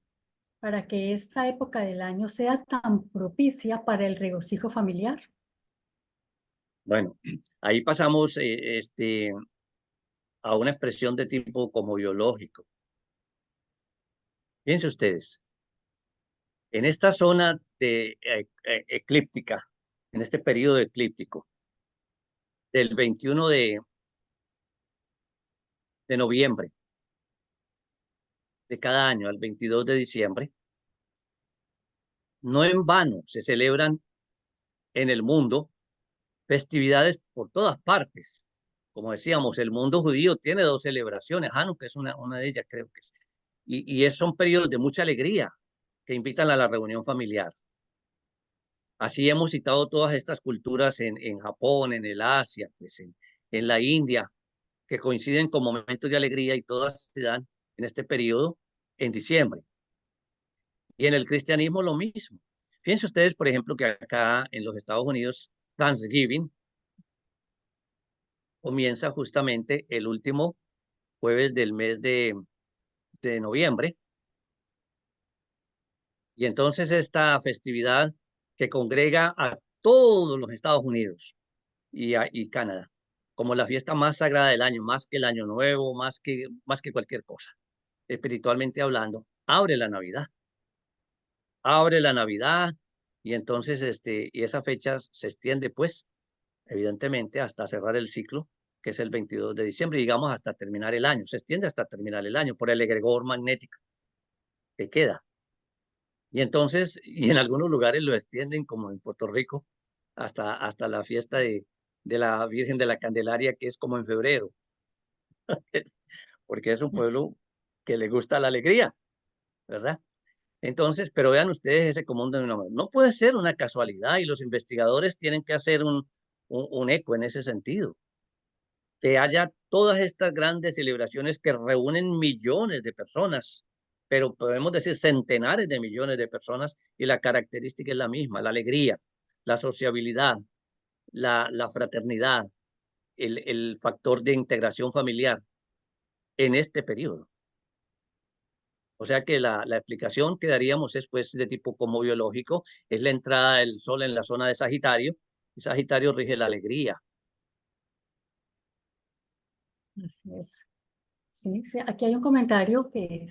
para que esta época del año sea tan propicia para el regocijo familiar? Bueno, ahí pasamos a una expresión de tipo como biológico. Fíjense ustedes, en esta zona de eclíptica, en este periodo eclíptico, del 21 de noviembre de cada año al 22 de diciembre, no en vano se celebran en el mundo festividades por todas partes. Como decíamos, el mundo judío tiene dos celebraciones, Hanukkah es una de ellas, creo que es. Son periodos de mucha alegría que invitan a la reunión familiar. Así hemos citado todas estas culturas en Japón, en el Asia, pues en la India, que coinciden con momentos de alegría y todas se dan en este periodo en diciembre. Y en el cristianismo lo mismo. Fíjense ustedes, por ejemplo, que acá en los Estados Unidos, Thanksgiving comienza justamente el último jueves del mes de noviembre. Y entonces esta festividad que congrega a todos los Estados Unidos y Canadá, como la fiesta más sagrada del año, más que el Año Nuevo, más que cualquier cosa, espiritualmente hablando, abre la Navidad, y entonces y esa fecha se extiende, pues, evidentemente, hasta cerrar el ciclo, que es el 22 de diciembre, digamos, hasta terminar el año, se extiende hasta terminar el año por el egregor magnético que queda. Y entonces, y en algunos lugares lo extienden, como en Puerto Rico, hasta la fiesta de la Virgen de la Candelaria, que es como en febrero, porque es un pueblo que le gusta la alegría, ¿verdad? Entonces, pero vean ustedes ese común denominador. No puede ser una casualidad y los investigadores tienen que hacer un eco en ese sentido. Que haya todas estas grandes celebraciones que reúnen millones de personas, pero podemos decir centenares de millones de personas y la característica es la misma, la alegría, la sociabilidad, la fraternidad, el factor de integración familiar en este periodo. O sea que la explicación que daríamos es pues de tipo como biológico, es la entrada del sol en la zona de Sagitario, y Sagitario rige la alegría. Así es. Sí, sí, aquí hay un comentario que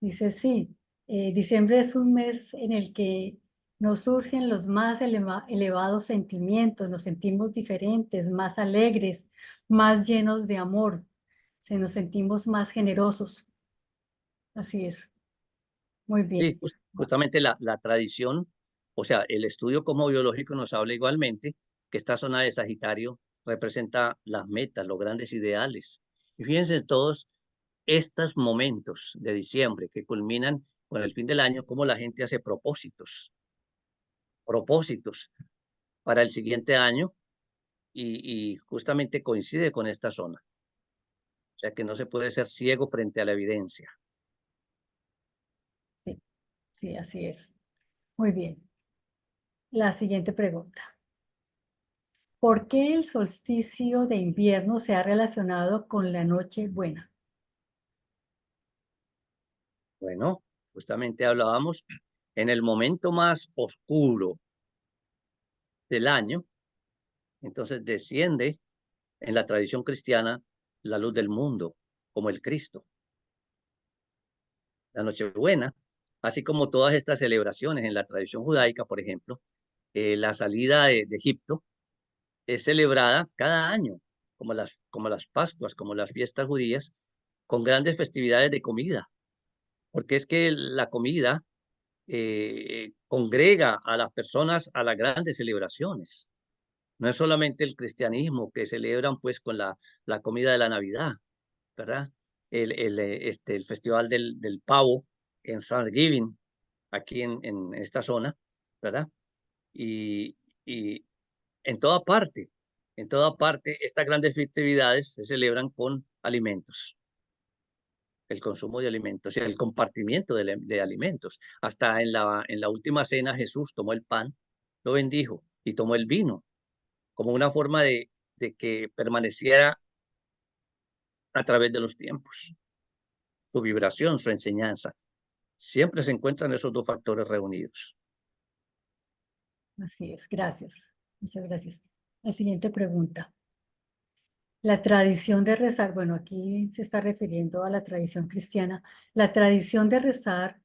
dice, sí, diciembre es un mes en el que nos surgen los más elevados sentimientos, nos sentimos diferentes, más alegres, más llenos de amor, nos sentimos más generosos. Así es, muy Sí, bien. justamente la tradición, o sea, el estudio como biológico nos habla igualmente que esta zona de Sagitario representa las metas, los grandes ideales. Y fíjense todos estos momentos de diciembre que culminan con el fin del año, cómo la gente hace propósitos para el siguiente año y justamente coincide con esta zona. O sea que no se puede ser ciego frente a la evidencia. Sí, sí, así es. Muy bien. La siguiente pregunta. ¿Por qué el solsticio de invierno se ha relacionado con la noche buena? Bueno, justamente hablábamos en el momento más oscuro del año, entonces desciende en la tradición cristiana la luz del mundo, como el Cristo. La Nochebuena así como todas estas celebraciones en la tradición judaica, por ejemplo, la salida de Egipto es celebrada cada año, como las Pascuas, como las fiestas judías, con grandes festividades de comida, porque es que la comida congrega a las personas a las grandes celebraciones. No es solamente el cristianismo que celebran pues con la comida de la Navidad, ¿verdad? El festival del pavo en Thanksgiving, aquí en esta zona, ¿verdad? Y, y en toda parte, estas grandes festividades se celebran con alimentos, el consumo de alimentos y el compartimiento de alimentos. Hasta en la última cena Jesús tomó el pan, lo bendijo y tomó el vino como una forma de que permaneciera a través de los tiempos. Su vibración, su enseñanza. Siempre se encuentran esos dos factores reunidos. Así es, gracias. Muchas gracias. La siguiente pregunta. La tradición de rezar, bueno, aquí se está refiriendo a la tradición cristiana. La tradición de rezar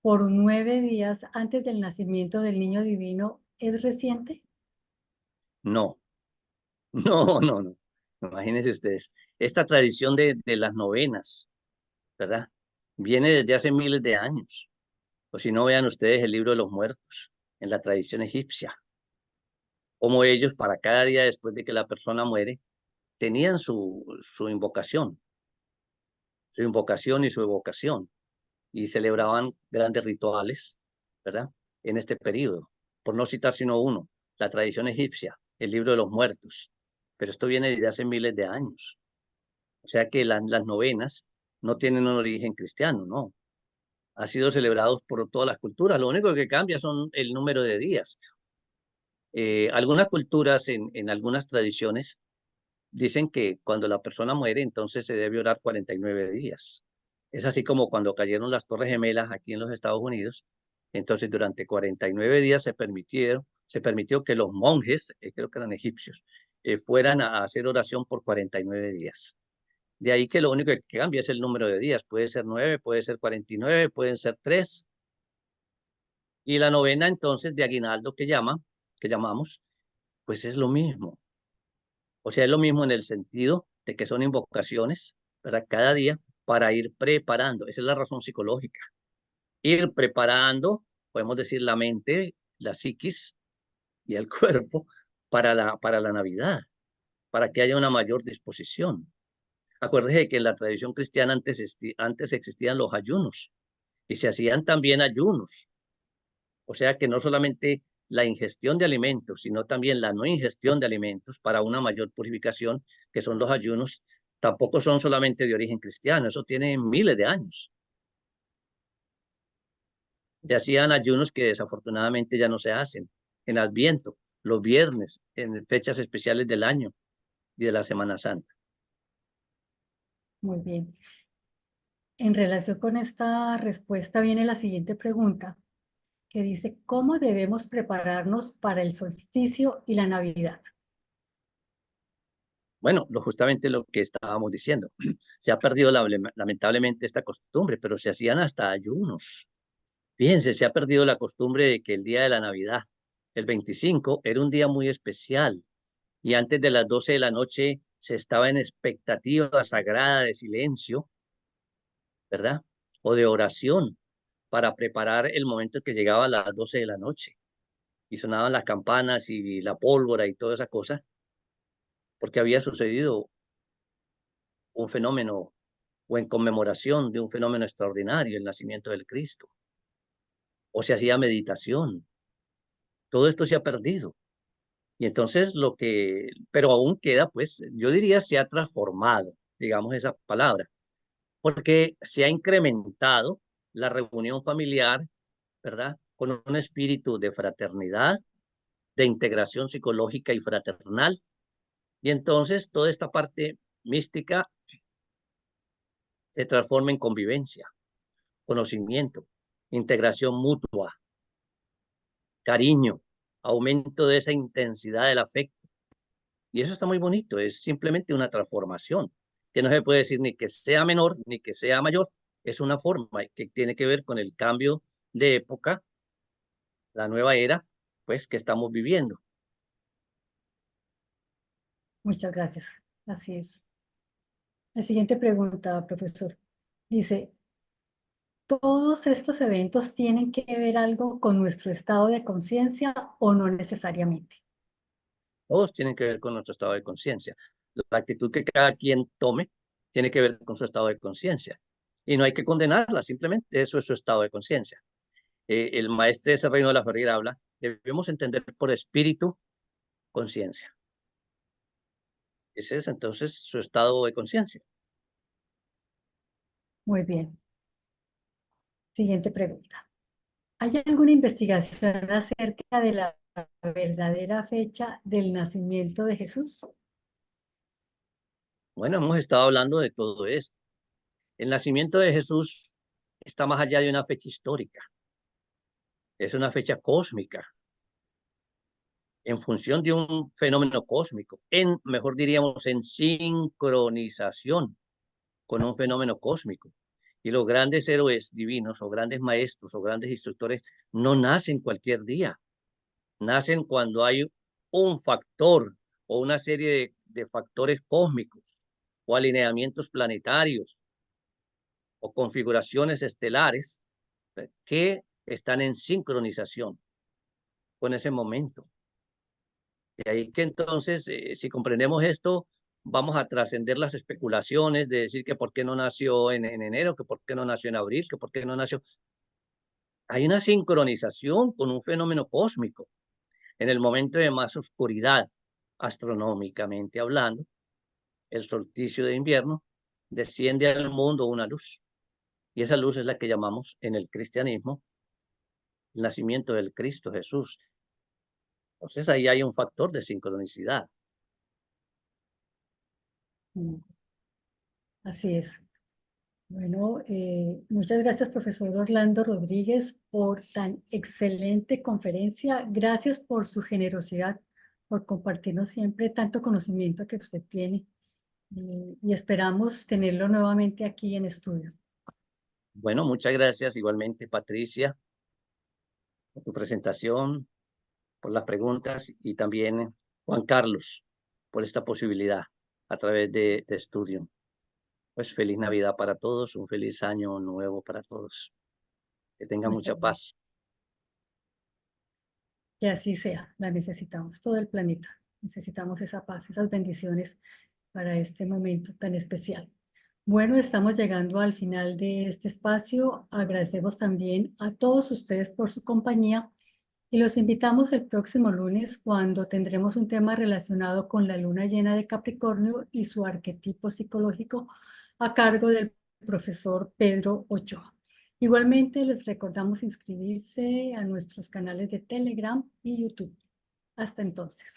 por 9 días antes del nacimiento del niño divino es reciente. No, no, no, no. Imagínense ustedes. Esta tradición de las novenas, ¿verdad? Viene desde hace miles de años. O si no, vean ustedes el libro de los muertos en la tradición egipcia. Como ellos, para cada día después de que la persona muere, tenían su invocación y su evocación, y celebraban grandes rituales, ¿verdad? En este periodo. Por no citar sino uno, la tradición egipcia, el libro de los muertos. Pero esto viene desde hace miles de años. O sea que las novenas no tienen un origen cristiano, no. Ha sido celebrados por todas las culturas. Lo único que cambia son el número de días. Algunas culturas, en algunas tradiciones, dicen que cuando la persona muere, entonces se debe orar 49 días. Es así como cuando cayeron las Torres Gemelas aquí en los Estados Unidos. Entonces, durante 49 días se permitió que los monjes, creo que eran egipcios, fueran a hacer oración por 49 días. De ahí que lo único que cambia es el número de días. Puede ser 9, puede ser 49, pueden ser 3. Y la novena, entonces, de aguinaldo que llamamos, pues es lo mismo. O sea, es lo mismo en el sentido de que son invocaciones, ¿verdad? Cada día para ir preparando. Esa es la razón psicológica. Ir preparando, podemos decir, la mente, la psiquis y el cuerpo para la Navidad, para que haya una mayor disposición. Acuérdese que en la tradición cristiana antes existían los ayunos y se hacían también ayunos. O sea que no solamente la ingestión de alimentos, sino también la no ingestión de alimentos para una mayor purificación, que son los ayunos, tampoco son solamente de origen cristiano, eso tiene miles de años. Se hacían ayunos que desafortunadamente ya no se hacen. En Adviento, los viernes, en fechas especiales del año y de la Semana Santa. Muy bien. En relación con esta respuesta viene la siguiente pregunta, que dice, ¿cómo debemos prepararnos para el solsticio y la Navidad? Bueno, justamente lo que estábamos diciendo. Se ha perdido lamentablemente esta costumbre, pero se hacían hasta ayunos. Fíjense, se ha perdido la costumbre de que el día de la Navidad, el 25, era un día muy especial y antes de las 12 de la noche se estaba en expectativa sagrada de silencio, ¿verdad? O de oración para preparar el momento que llegaba a las 12 de la noche y sonaban las campanas y la pólvora y toda esa cosa, porque había sucedido un fenómeno o en conmemoración de un fenómeno extraordinario, el nacimiento del Cristo, o se hacía meditación. Todo esto se ha perdido. Y entonces pero aún queda, pues, yo diría se ha transformado, digamos esa palabra, porque se ha incrementado la reunión familiar, ¿verdad? Con un espíritu de fraternidad, de integración psicológica y fraternal. Y entonces toda esta parte mística se transforma en convivencia, conocimiento, integración mutua, cariño, aumento de esa intensidad del afecto. Y eso está muy bonito, es simplemente una transformación, que no se puede decir ni que sea menor ni que sea mayor, es una forma que tiene que ver con el cambio de época, la nueva era, pues, que estamos viviendo. Muchas gracias. Así es. La siguiente pregunta, profesor. Dice, ¿todos estos eventos tienen que ver algo con nuestro estado de conciencia o no necesariamente? Todos tienen que ver con nuestro estado de conciencia. La actitud que cada quien tome tiene que ver con su estado de conciencia. Y no hay que condenarla, simplemente eso es su estado de conciencia. El maestro de ese reino de la Ferreira habla, debemos entender por espíritu conciencia. Ese es entonces su estado de conciencia. Muy bien. Siguiente pregunta. ¿Hay alguna investigación acerca de la verdadera fecha del nacimiento de Jesús? Bueno, hemos estado hablando de todo esto. El nacimiento de Jesús está más allá de una fecha histórica. Es una fecha cósmica, en función de un fenómeno cósmico, mejor diríamos, en sincronización con un fenómeno cósmico. Y los grandes héroes divinos o grandes maestros o grandes instructores no nacen cualquier día, nacen cuando hay un factor o una serie de factores cósmicos o alineamientos planetarios o configuraciones estelares que están en sincronización con ese momento. De ahí que entonces, si comprendemos esto, vamos a trascender las especulaciones de decir que por qué no nació en enero, que por qué no nació en abril, que por qué no nació. Hay una sincronización con un fenómeno cósmico. En el momento de más oscuridad, astronómicamente hablando, el solsticio de invierno, desciende al mundo una luz. Y esa luz es la que llamamos en el cristianismo el nacimiento del Cristo Jesús. Entonces ahí hay un factor de sincronicidad. Mm, así es. Bueno, muchas gracias, profesor Orlando Rodríguez, por tan excelente conferencia. Gracias por su generosidad, por compartirnos siempre tanto conocimiento que usted tiene. Y esperamos tenerlo nuevamente aquí en estudio. Bueno, muchas gracias igualmente, Patricia, por tu presentación, por las preguntas y también Juan Carlos por esta posibilidad a través de estudio. Pues feliz Navidad para todos, un feliz año nuevo para todos. Que tengan Muchas mucha gracias. paz. Que así sea, la necesitamos, todo el planeta. Necesitamos esa paz, esas bendiciones para este momento tan especial. Bueno, estamos llegando al final de este espacio. Agradecemos también a todos ustedes por su compañía y los invitamos el próximo lunes cuando tendremos un tema relacionado con la luna llena de Capricornio y su arquetipo psicológico a cargo del profesor Pedro Ochoa. Igualmente les recordamos inscribirse a nuestros canales de Telegram y YouTube. Hasta entonces.